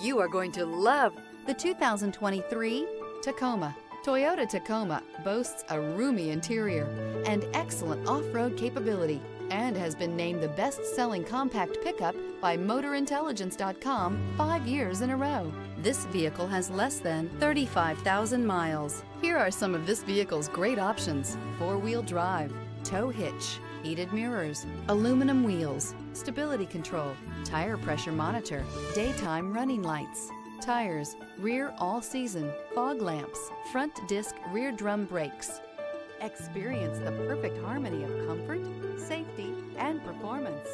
You are going to love the 2023 Tacoma. Toyota Tacoma boasts a roomy interior and excellent off-road capability and has been named the best-selling compact pickup by MotorIntelligence.com 5 years in a row. This vehicle has less than 35,000 miles. Here are some of this vehicle's great options: four-wheel drive, tow hitch, heated mirrors, aluminum wheels, stability control, tire pressure monitor, daytime running lights, tires, rear all-season, fog lamps, front disc rear drum brakes. Experience the perfect harmony of comfort, safety, and performance.